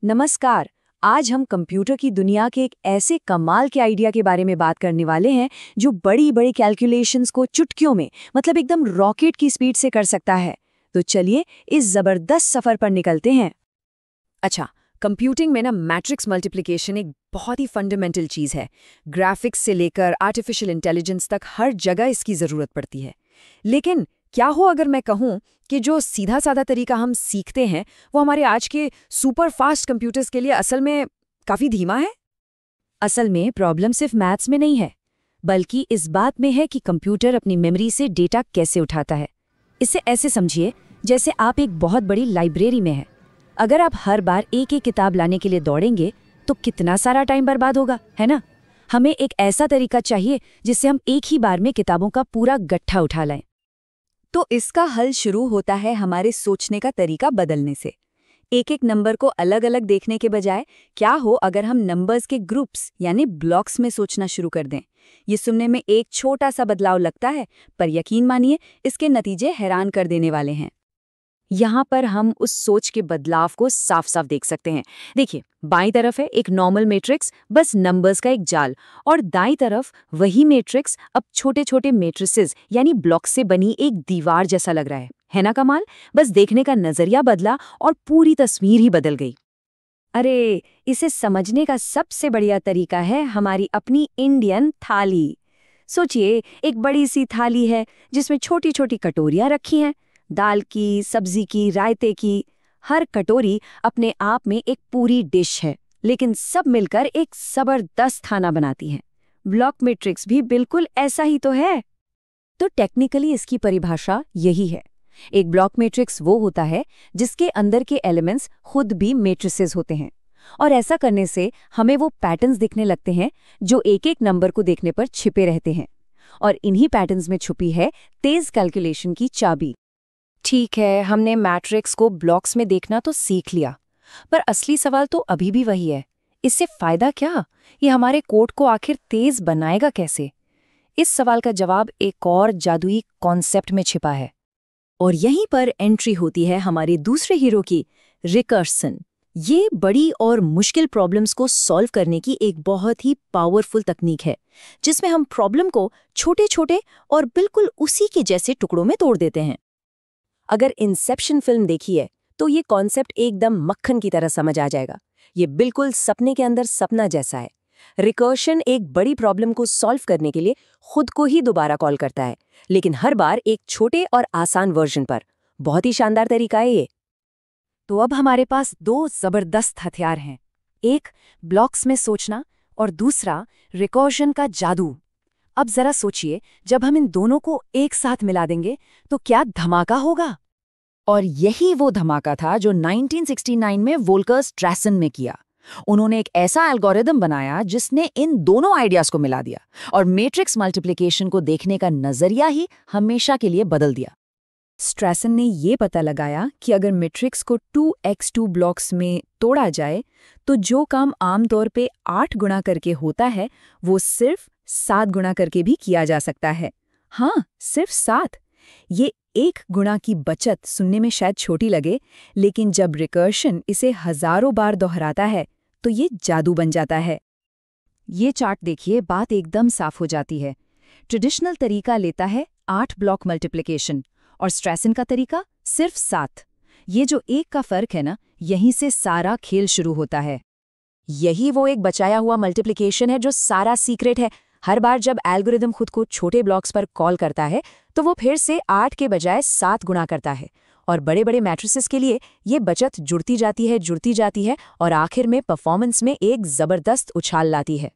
नमस्कार। आज हम कंप्यूटर की दुनिया के एक ऐसे कमाल के आइडिया के बारे में बात करने वाले हैं जो बड़ी बड़ी कैलकुलेशंस को चुटकियों में मतलब एकदम रॉकेट की स्पीड से कर सकता है। तो चलिए इस जबरदस्त सफर पर निकलते हैं। अच्छा, कंप्यूटिंग में ना मैट्रिक्स मल्टीप्लिकेशन एक बहुत ही फंडामेंटल चीज़ है। ग्राफिक्स से लेकर आर्टिफिशियल इंटेलिजेंस तक हर जगह इसकी ज़रूरत पड़ती है। लेकिन क्या हो अगर मैं कहूँ कि जो सीधा साधा तरीका हम सीखते हैं वो हमारे आज के सुपर फास्ट कंप्यूटर्स के लिए असल में काफ़ी धीमा है। असल में प्रॉब्लम सिर्फ मैथ्स में नहीं है, बल्कि इस बात में है कि कंप्यूटर अपनी मेमोरी से डेटा कैसे उठाता है। इसे ऐसे समझिए जैसे आप एक बहुत बड़ी लाइब्रेरी में हैं। अगर आप हर बार एक एक किताब लाने के लिए दौड़ेंगे तो कितना सारा टाइम बर्बाद होगा, है ना। हमें एक ऐसा तरीका चाहिए जिससे हम एक ही बार में किताबों का पूरा गट्ठा उठा लें। तो इसका हल शुरू होता है हमारे सोचने का तरीका बदलने से। एक एक नंबर को अलग अलग देखने के बजाय क्या हो अगर हम नंबर्स के ग्रुप्स यानी ब्लॉक्स में सोचना शुरू कर दें। ये सुनने में एक छोटा सा बदलाव लगता है, पर यकीन मानिए इसके नतीजे हैरान कर देने वाले हैं। यहाँ पर हम उस सोच के बदलाव को साफ साफ देख सकते हैं। देखिए, बाईं तरफ है एक नॉर्मल मैट्रिक्स, बस नंबर्स का एक जाल, और दाईं तरफ वही मैट्रिक्स अब छोटे छोटे मैट्रिसेस यानी ब्लॉक से बनी एक दीवार जैसा लग रहा है ना कमाल। बस देखने का नजरिया बदला और पूरी तस्वीर ही बदल गई। अरे, इसे समझने का सबसे बढ़िया तरीका है हमारी अपनी इंडियन थाली। सोचिए, एक बड़ी सी थाली है जिसमें छोटी छोटी कटोरियां रखी हैं, दाल की, सब्जी की, रायते की। हर कटोरी अपने आप में एक पूरी डिश है, लेकिन सब मिलकर एक जबरदस्त खाना बनाती हैं। ब्लॉक मैट्रिक्स भी बिल्कुल ऐसा ही तो है। तो टेक्निकली इसकी परिभाषा यही है। एक ब्लॉक मैट्रिक्स वो होता है जिसके अंदर के एलिमेंट्स खुद भी मैट्रिसेस होते हैं, और ऐसा करने से हमें वो पैटर्न्स दिखने लगते हैं जो एक एक नंबर को देखने पर छिपे रहते हैं। और इन्हीं पैटर्न्स में छुपी है तेज कैलकुलेशन की चाबी। ठीक है, हमने मैट्रिक्स को ब्लॉक्स में देखना तो सीख लिया, पर असली सवाल तो अभी भी वही है। इससे फायदा क्या? ये हमारे कोड को आखिर तेज बनाएगा कैसे? इस सवाल का जवाब एक और जादुई कॉन्सेप्ट में छिपा है। और यहीं पर एंट्री होती है हमारे दूसरे हीरो की, रिकर्सन। ये बड़ी और मुश्किल प्रॉब्लम्स को सॉल्व करने की एक बहुत ही पावरफुल तकनीक है, जिसमें हम प्रॉब्लम को छोटे छोटे और बिल्कुल उसी के जैसे टुकड़ों में तोड़ देते हैं। अगर इंसेप्शन फिल्म देखी है तो ये कॉन्सेप्ट एकदम मक्खन की तरह समझ आ जाएगा। ये बिल्कुल सपने के अंदर सपना जैसा है। रिकर्शन एक बड़ी प्रॉब्लम को सॉल्व करने के लिए खुद को ही दोबारा कॉल करता है, लेकिन हर बार एक छोटे और आसान वर्जन पर। बहुत ही शानदार तरीका है ये। तो अब हमारे पास दो जबरदस्त हथियार हैं, एक ब्लॉक्स में सोचना और दूसरा रिकर्शन का जादू। अब जरा सोचिए, जब हम इन दोनों को एक साथ मिला देंगे तो क्या धमाका होगा। और यही वो धमाका था जो 1969 में वोल्कर स्ट्रैसन ने किया। उन्होंने एक ऐसा एल्गोरिदम बनाया जिसने इन दोनों आइडियाज को मिला दिया और मैट्रिक्स मल्टीप्लिकेशन को देखने का नजरिया ही हमेशा के लिए बदल दिया। स्ट्रैसन ने ये पता लगाया कि अगर मैट्रिक्स को 2x2 ब्लॉक्स में तोड़ा जाए तो जो काम आमतौर पे 8 गुणा करके होता है वो सिर्फ 7 गुणा करके भी किया जा सकता है। हाँ, सिर्फ 7। ये 1 गुणा की बचत सुनने में शायद छोटी लगे, लेकिन जब रिकर्शन इसे हजारों बार दोहराता है तो ये जादू बन जाता है। ये चार्ट देखिए, बात एकदम साफ हो जाती है। ट्रेडिशनल तरीका लेता है 8 ब्लॉक मल्टीप्लिकेशन और स्ट्रैसन का तरीका सिर्फ 7। ये जो 1 का फर्क है ना, यहीं से सारा खेल शुरू होता है। यही वो एक बचाया हुआ मल्टीप्लिकेशन है जो सारा सीक्रेट है। हर बार जब एल्गोरिदम खुद को छोटे ब्लॉक्स पर कॉल करता है तो वो फिर से 8 के बजाय 7 गुणा करता है, और बड़े बड़े मैट्रिसेस के लिए ये बचत जुड़ती जाती है और आखिर में परफॉर्मेंस में एक जबरदस्त उछाल लाती है।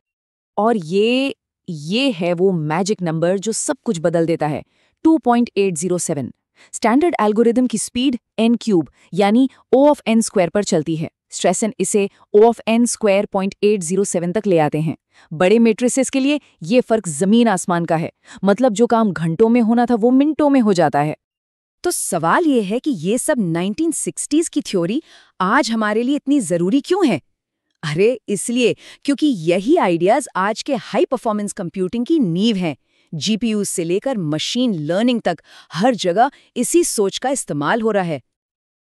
और ये है वो मैजिक नंबर जो सब कुछ बदल देता है, 2.807। स्टैंडर्ड एल्गोरिदम की स्पीड n³ यानी O(n)² पर चलती है। स्ट्रैसन इसे O(n)².807 तक ले आते हैं। बड़े मैट्रिसेस के लिए ये फर्क जमीन आसमान का है। मतलब जो काम घंटों में होना था वो मिनटों में हो जाता है। तो सवाल ये है कि ये सब 1960s की थ्योरी आज हमारे लिए इतनी जरूरी क्यों है? अरे इसलिए क्योंकि यही आइडियाज आज के हाई परफॉर्मेंस कंप्यूटिंग की नींव हैं। जीपीयू से लेकर मशीन लर्निंग तक हर जगह इसी सोच का इस्तेमाल हो रहा है।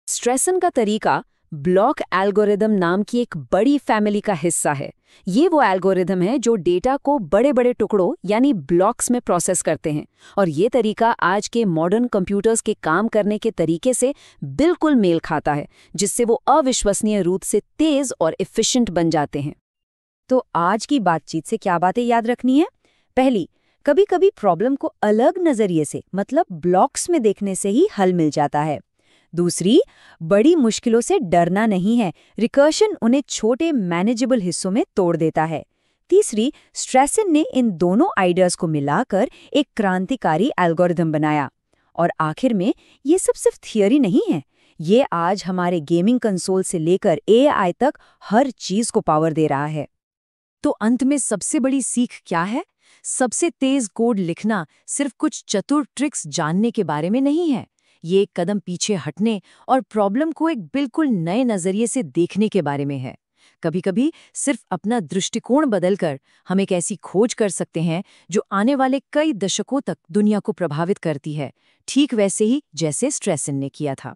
स्ट्रैसन का तरीका ब्लॉक एल्गोरिदम नाम की एक बड़ी फैमिली का हिस्सा है। ये वो एल्गोरिदम है जो डेटा को बड़े बड़े टुकड़ों यानी ब्लॉक्स में प्रोसेस करते हैं, और ये तरीका आज के मॉडर्न कंप्यूटर्स के काम करने के तरीके से बिल्कुल मेल खाता है, जिससे वो अविश्वसनीय रूप से तेज और एफिशिएंट बन जाते हैं। तो आज की बातचीत से क्या बातें याद रखनी है? पहली, कभी कभी प्रॉब्लम को अलग नजरिए से मतलब ब्लॉक्स में देखने से ही हल मिल जाता है। दूसरी, बड़ी मुश्किलों से डरना नहीं है, रिकर्शन उन्हें छोटे मैनेजेबल हिस्सों में तोड़ देता है। तीसरी, स्ट्रेसन ने इन दोनों आइडियाज को मिलाकर एक क्रांतिकारी एल्गोरिदम बनाया। और आखिर में, ये सब सिर्फ थियरी नहीं है, ये आज हमारे गेमिंग कंसोल से लेकर एआई तक हर चीज को पावर दे रहा है। तो अंत में सबसे बड़ी सीख क्या है? सबसे तेज कोड लिखना सिर्फ कुछ चतुर ट्रिक्स जानने के बारे में नहीं है। ये एक कदम पीछे हटने और प्रॉब्लम को एक बिल्कुल नए नजरिए से देखने के बारे में है। कभी-कभी सिर्फ अपना दृष्टिकोण बदलकर हम एक ऐसी खोज कर सकते हैं जो आने वाले कई दशकों तक दुनिया को प्रभावित करती है, ठीक वैसे ही जैसे स्ट्रेसन ने किया था।